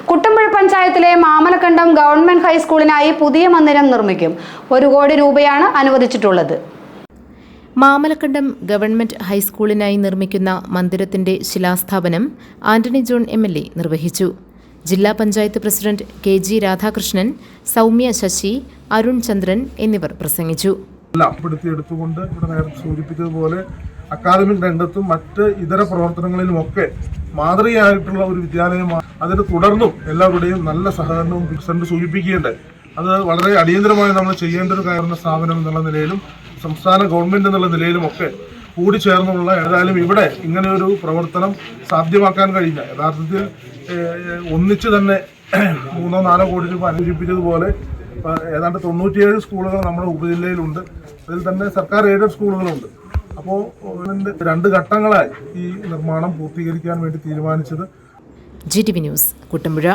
കുട്ടമ്പുഴ പഞ്ചായത്തിലെ മാമലക്കണ്ടം ഗവൺമെന്റ് ഹൈസ്കൂളിനായി പുതിയ മന്ദിരം നിർമ്മിക്കും. 1 കോടി രൂപയാണ് അനുവദിച്ചിട്ടുള്ളത്. മാമലക്കണ്ടം ഗവൺമെന്റ് ഹൈസ്കൂളിനായി നിർമ്മിക്കുന്ന മന്ദിരത്തിന്റെ ശിലാസ്ഥാപനം ആന്റണി ജോൺ MLA നിർവഹിച്ചു. ജില്ലാ പഞ്ചായത്ത് പ്രസിഡന്റ് KG രാധാകൃഷ്ണൻ, സൗമ്യ ശശി, അരുൺ ചന്ദ്രൻ എന്നിവർ പ്രസംഗിച്ചു. എടുത്തുകൊണ്ട് ഇവിടെ നേരത്തെ സൂചിപ്പിച്ചതുപോലെ അക്കാദമിക് രംഗത്തും മറ്റ് ഇതര പ്രവർത്തനങ്ങളിലുമൊക്കെ മാതൃകയായിട്ടുള്ള ഒരു വിദ്യാലയമാണ്. അതിന് തുടർന്നും എല്ലാവരുടെയും നല്ല സഹകരണവും പ്രസിഡന്റ് സൂചിപ്പിക്കേണ്ടത് അത് വളരെ അടിയന്തരമായി നമ്മൾ ചെയ്യേണ്ട ഒരു കാരണ സ്ഥാപനം എന്നുള്ള നിലയിലും സംസ്ഥാന ഗവൺമെന്റ് എന്നുള്ള നിലയിലുമൊക്കെ കൂടിച്ചേർന്നുള്ള ഏതായാലും ഇവിടെ ഇങ്ങനെ ഒരു പ്രവർത്തനം സാധ്യമാക്കാൻ കഴിഞ്ഞ യഥാർത്ഥത്തിൽ ഒന്നിച്ച് തന്നെ 3-4 കോടി രൂപ അനുവദിപ്പിച്ചതുപോലെ ഏതാണ്ട് 97 സ്കൂളുകൾ നമ്മുടെ ഉപജില്ലയിലുണ്ട്. അതിൽ തന്നെ സർക്കാർ എയ്ഡഡ് സ്കൂളുകളുണ്ട്. അപ്പോൾ 2 ഘട്ടങ്ങളായി ഈ നിർമ്മാണം പൂർത്തീകരിക്കാൻ വേണ്ടി തീരുമാനിച്ചത്. GTV news, Kuttampuzha.